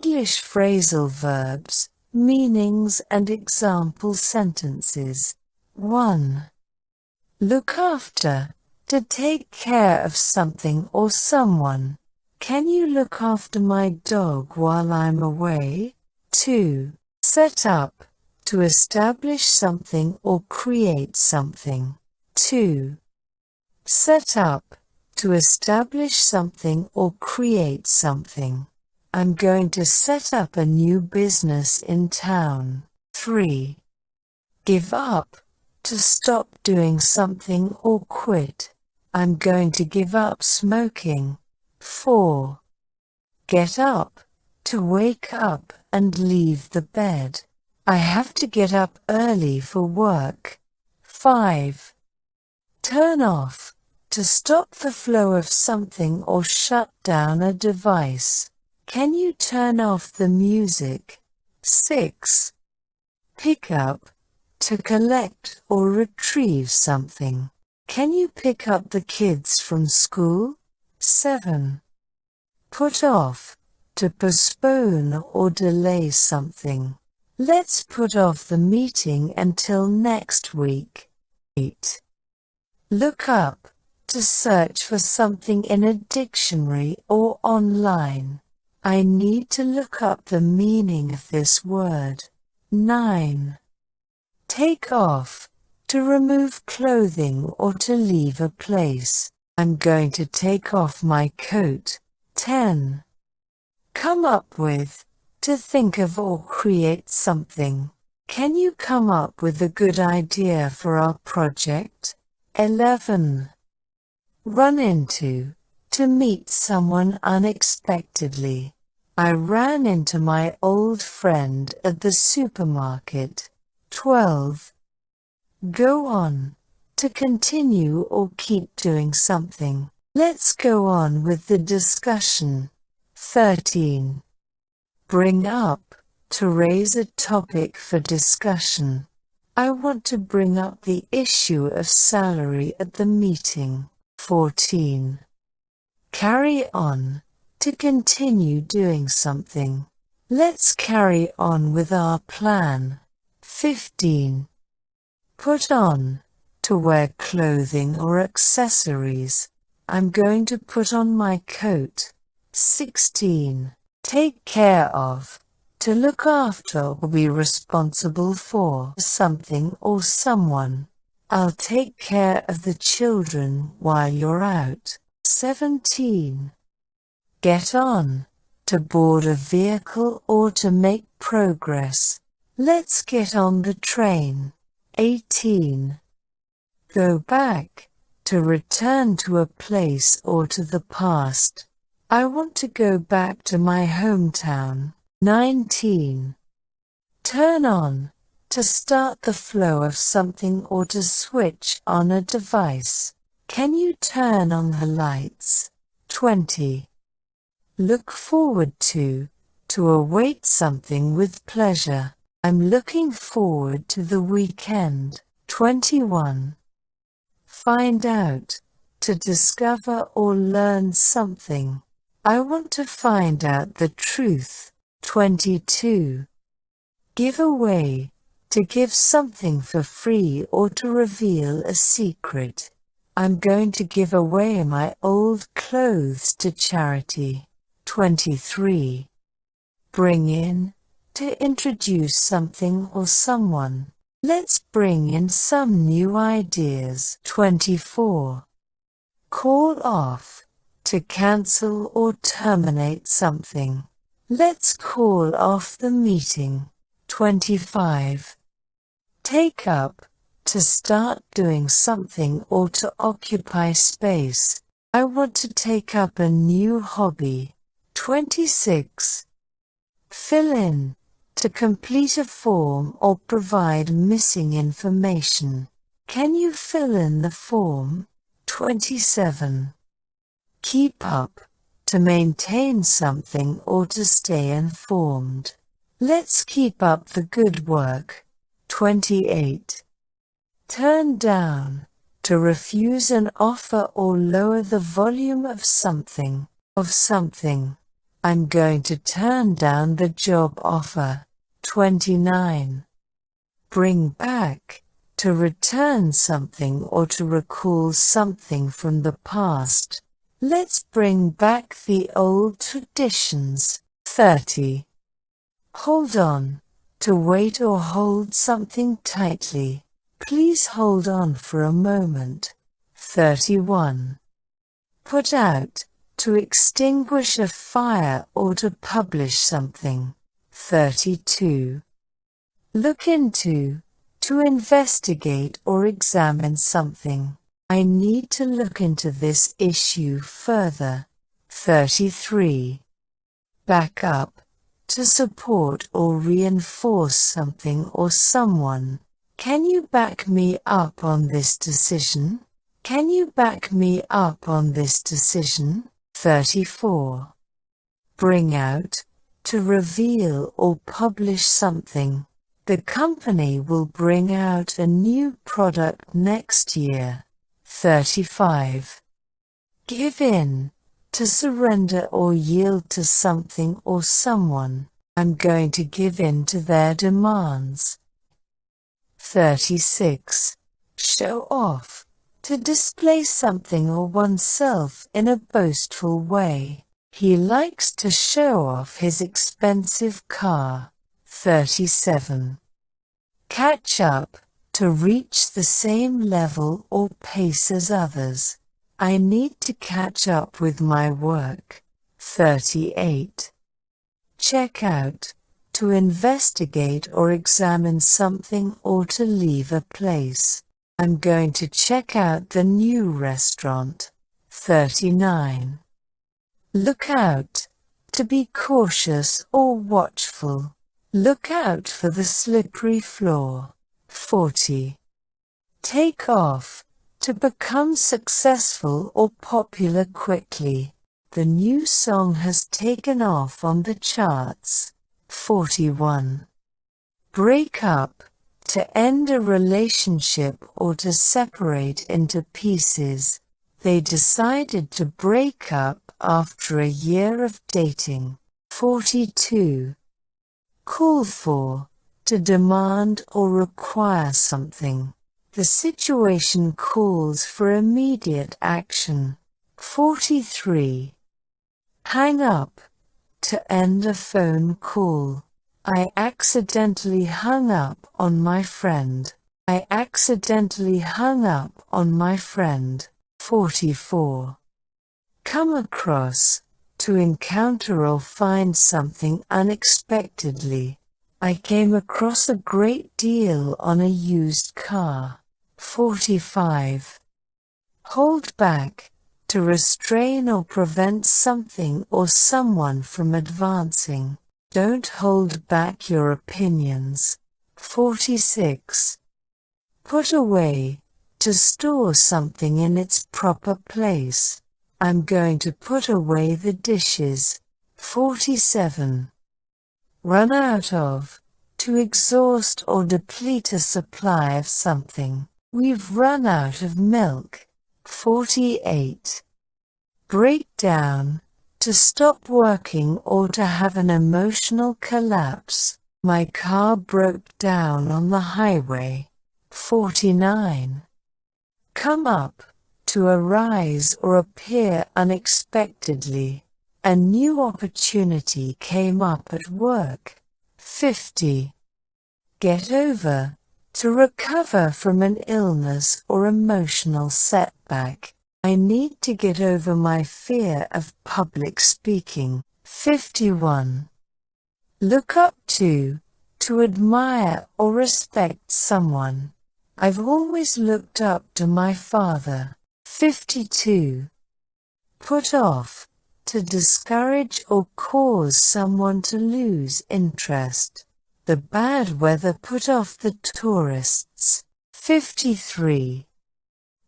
English phrasal verbs, meanings and example sentences. 1. Look after, to take care of something or someone. Can you look after my dog while I'm away? 2. Set up, to establish something or create something. 2. Set up, to establish something or create something. I'm going to set up a new business in town. 3. Give up, to stop doing something or quit. I'm going to give up smoking. 4. Get up, to wake up and leave the bed. I have to get up early for work. 5. Turn off, to stop the flow of something or shut down a device. Can you turn off the music? 6. Pick up, to collect or retrieve something. Can you pick up the kids from school? 7. Put off, to postpone or delay something. Let's put off the meeting until next week. 8. Look up, to search for something in a dictionary or online. I need to look up the meaning of this word. 9. Take off, to remove clothing or to leave a place. I'm going to take off my coat. 10. Come up with, to think of or create something. Can you come up with a good idea for our project? 11. Run into, to meet someone unexpectedly. I ran into my old friend at the supermarket. 12. Go on, to continue or keep doing something. Let's go on with the discussion. 13. Bring up, to raise a topic for discussion. I want to bring up the issue of salary at the meeting. 14. Carry on, to continue doing something. Let's carry on with our plan. 15. Put on, to wear clothing or accessories. I'm going to put on my coat. 16. Take care of, to look after or be responsible for something or someone. I'll take care of the children while you're out. 17. Get on, to board a vehicle or to make progress. Let's get on the train. 18. Go back, to return to a place or to the past. I want to go back to my hometown. 19. Turn on, to start the flow of something or to switch on a device. Can you turn on the lights? 20. Look forward to await something with pleasure. I'm looking forward to the weekend. 21. Find out, to discover or learn something. I want to find out the truth. 22. Give away, to give something for free or to reveal a secret. I'm going to give away my old clothes to charity. 23. Bring in, to introduce something or someone. Let's bring in some new ideas. 24. Call off, to cancel or terminate something. Let's call off the meeting. 25. Take up, to start doing something or to occupy space. I want to take up a new hobby. 26. Fill in, to complete a form or provide missing information. Can you fill in the form? 27. Keep up, to maintain something or to stay informed. Let's keep up the good work. 28. Turn down, to refuse an offer or lower the volume of something. I'm going to turn down the job offer. 29. Bring back, to return something or to recall something from the past. Let's bring back the old traditions. 30. Hold on, to wait or hold something tightly. Please hold on for a moment. 31. Put out, to extinguish a fire or to publish something. 32. Look into, to investigate or examine something. I need to look into this issue further. 33. Back up, to support or reinforce something or someone. Can you back me up on this decision? Can you back me up on this decision? 34. Bring out, to reveal or publish something. The company will bring out a new product next year. 35. Give in, to surrender or yield to something or someone. I'm going to give in to their demands. 36. Show off, to display something or oneself in a boastful way. He likes to show off his expensive car. 37. Catch up, to reach the same level or pace as others. I need to catch up with my work. 38. Check out, to investigate or examine something or to leave a place. I'm going to check out the new restaurant. 39. Look out, to be cautious or watchful. Look out for the slippery floor. 40. Take off, to become successful or popular quickly. The new song has taken off on the charts. 41. Break up, to end a relationship or to separate into pieces. They decided to break up after a year of dating. 42. Call for, to demand or require something. The situation calls for immediate action. 43. Hang up, to end a phone call. I accidentally hung up on my friend. I accidentally hung up on my friend. 44. Come across, to encounter or find something unexpectedly. I came across a great deal on a used car. 45. Hold back, to restrain or prevent something or someone from advancing. Don't hold back your opinions. 46. Put away, to store something in its proper place. I'm going to put away the dishes. 47. Run out of, to exhaust or deplete a supply of something. We've run out of milk. 48. Break down, to stop working or to have an emotional collapse. My car broke down on the highway. 49. Come up, to arise or appear unexpectedly. A new opportunity came up at work. 50. Get over, to recover from an illness or emotional setback. I need to get over my fear of public speaking. 51. Look up to admire or respect someone. I've always looked up to my father. 52. Put off, to discourage or cause someone to lose interest. The bad weather put off the tourists. 53.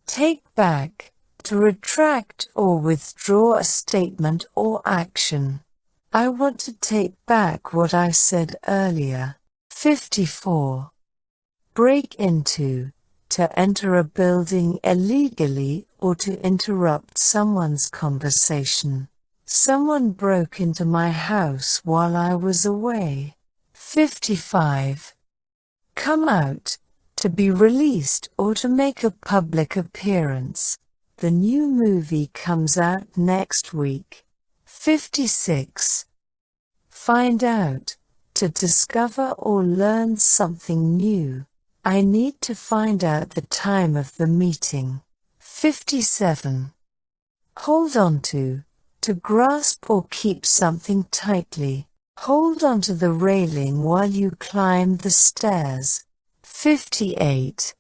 Take back, to retract or withdraw a statement or action. I want to take back what I said earlier. 54. Break into, to enter a building illegally or to interrupt someone's conversation. Someone broke into my house while I was away. 55. Come out, to be released or to make a public appearance. The new movie comes out next week. 56. Find out, to discover or learn something new. I need to find out the time of the meeting. 57. Hold on to grasp or keep something tightly. Hold on to the railing while you climb the stairs. 58.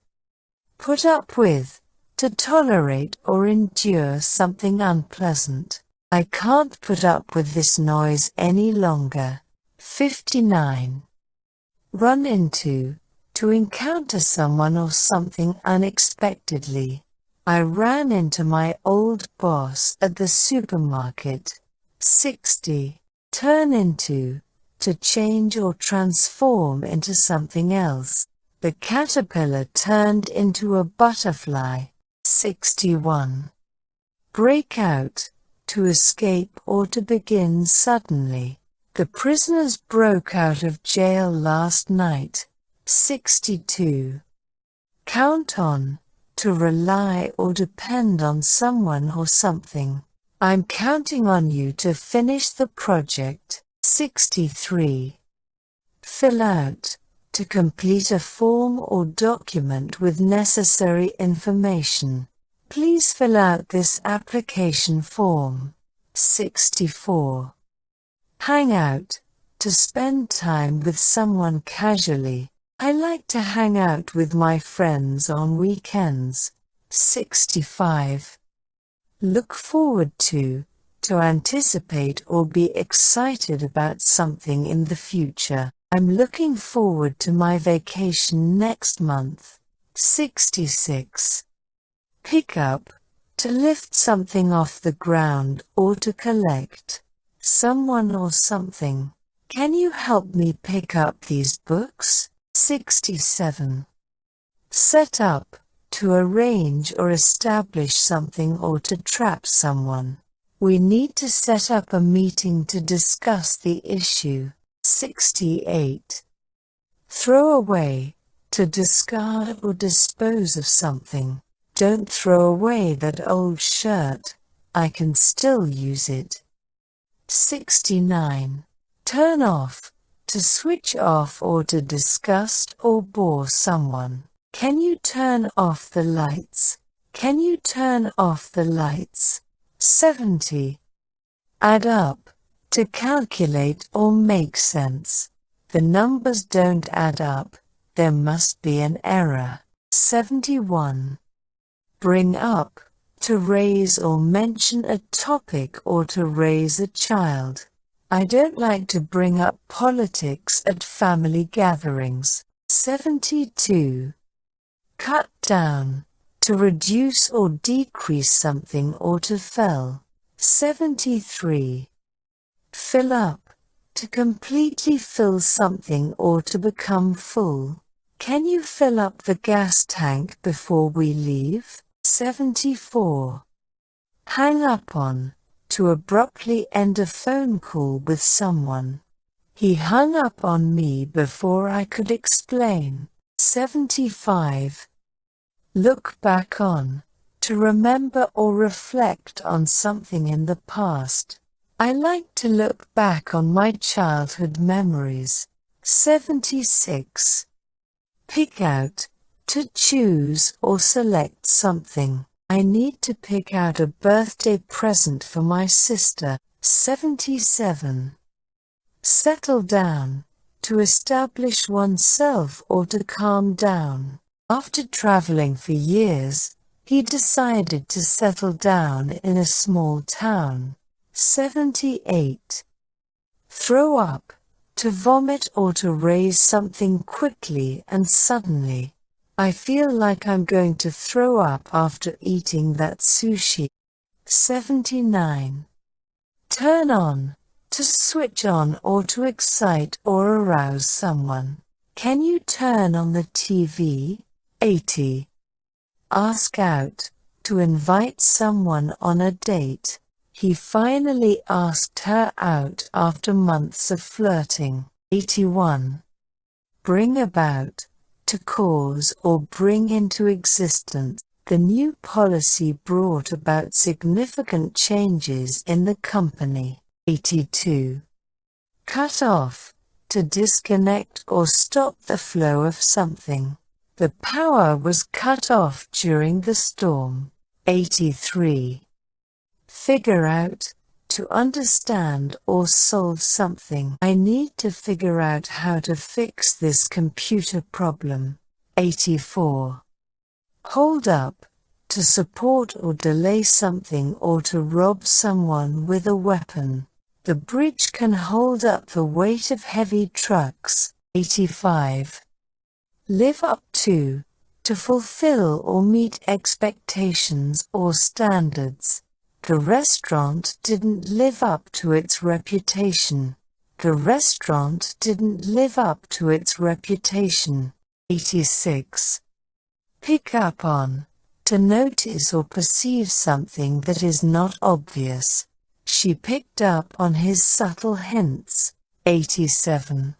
Put up with, to tolerate or endure something unpleasant. I can't put up with this noise any longer. 59. Run into, to encounter someone or something unexpectedly. I ran into my old boss at the supermarket. 60. Turn into, to change or transform into something else. The caterpillar turned into a butterfly. 61. Break out, to escape or to begin suddenly. The prisoners broke out of jail last night. 62. Count on, to rely or depend on someone or something. I'm counting on you to finish the project. 63. Fill out, to complete a form or document with necessary information. Please fill out this application form. 64. Hang out, to spend time with someone casually. I like to hang out with my friends on weekends. 65. Look forward to anticipate or be excited about something in the future. I'm looking forward to my vacation next month. 66. Pick up, to lift something off the ground or to collect. Someone or something. Can you help me pick up these books? 67. Set up, to arrange or establish something or to trap someone. We need to set up a meeting to discuss the issue. 68. Throw away, to discard or dispose of something. Don't throw away that old shirt. I can still use it. 69. Turn off, to switch off or to disgust or bore someone. Can you turn off the lights? Can you turn off the lights? 70. Add up, to calculate or make sense. The numbers don't add up. There must be an error. 71. Bring up, to raise or mention a topic or to raise a child. I don't like to bring up politics at family gatherings. 72. Cut down, to reduce or decrease something or to fell. 73. Fill up, to completely fill something or to become full. Can you fill up the gas tank before we leave? 74. Hang up on, to abruptly end a phone call with someone. He hung up on me before I could explain. 75. Look back on, to remember or reflect on something in the past. I like to look back on my childhood memories. 76. Pick out, to choose or select something. I need to pick out a birthday present for my sister. 77. Settle down, to establish oneself or to calm down. After traveling for years, he decided to settle down in a small town. 78. Throw up, to vomit or to raise something quickly and suddenly. I feel like I'm going to throw up after eating that sushi. 79. Turn on, to switch on or to excite or arouse someone. Can you turn on the TV? 80. Ask out, to invite someone on a date. He finally asked her out after months of flirting. 81. Bring about, to cause or bring into existence. The new policy brought about significant changes in the company. 82. Cut off, to disconnect or stop the flow of something. The power was cut off during the storm. 83. Figure out, to understand or solve something. I need to figure out how to fix this computer problem. 84. Hold up, to support or delay something or to rob someone with a weapon. The bridge can hold up the weight of heavy trucks. 85. Live up to fulfill or meet expectations or standards. The restaurant didn't live up to its reputation. The restaurant didn't live up to its reputation. 86. Pick up on, to notice or perceive something that is not obvious. She picked up on his subtle hints. 87.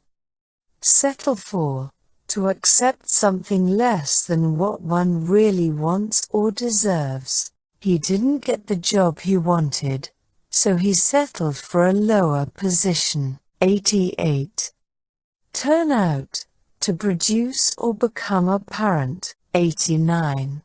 Settle for, to accept something less than what one really wants or deserves. He didn't get the job he wanted, so he settled for a lower position. 88. Turn out, to produce or become apparent. 89.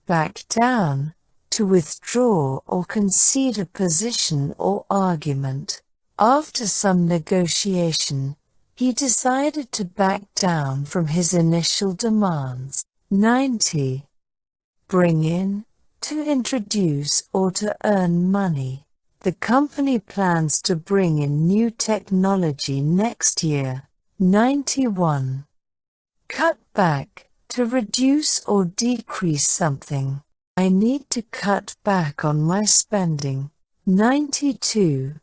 Back down, to withdraw or concede a position or argument. After some negotiation, he decided to back down from his initial demands. 90. Bring in, to introduce or to earn money. The company plans to bring in new technology next year. 91. Cut back, to reduce or decrease something. I need to cut back on my spending. 92.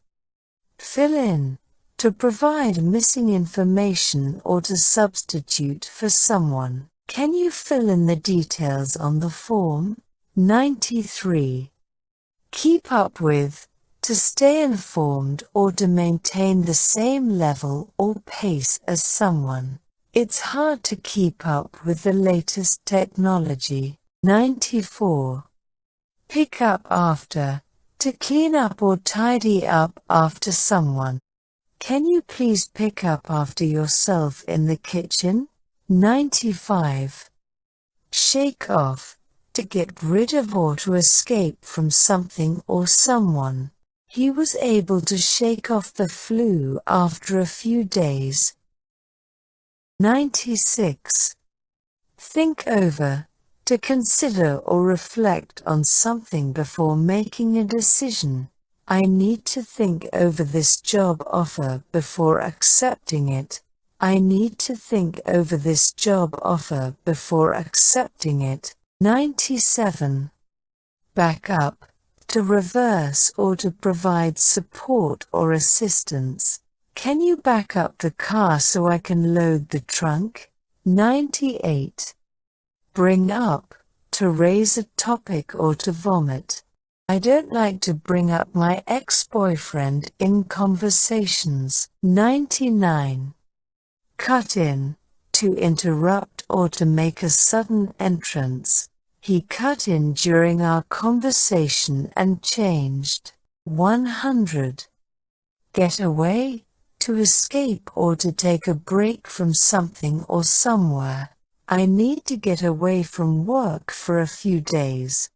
Fill in, to provide missing information or to substitute for someone. Can you fill in the details on the form? 93. Keep up with, to stay informed or to maintain the same level or pace as someone. It's hard to keep up with the latest technology. 94. Pick up after, to clean up or tidy up after someone. Can you please pick up after yourself in the kitchen? 95. Shake off, to get rid of or to escape from something or someone. He was able to shake off the flu after a few days. 96. Think over, to consider or reflect on something before making a decision. I need to think over this job offer before accepting it. I need to think over this job offer before accepting it. 97. Back up, to reverse or to provide support or assistance. Can you back up the car so I can load the trunk? 98. Bring up, to raise a topic or to vomit. I don't like to bring up my ex-boyfriend in conversations. 99. Cut in, to interrupt or to make a sudden entrance. He cut in during our conversation and changed. 100. Get away, to escape or to take a break from something or somewhere. I need to get away from work for a few days.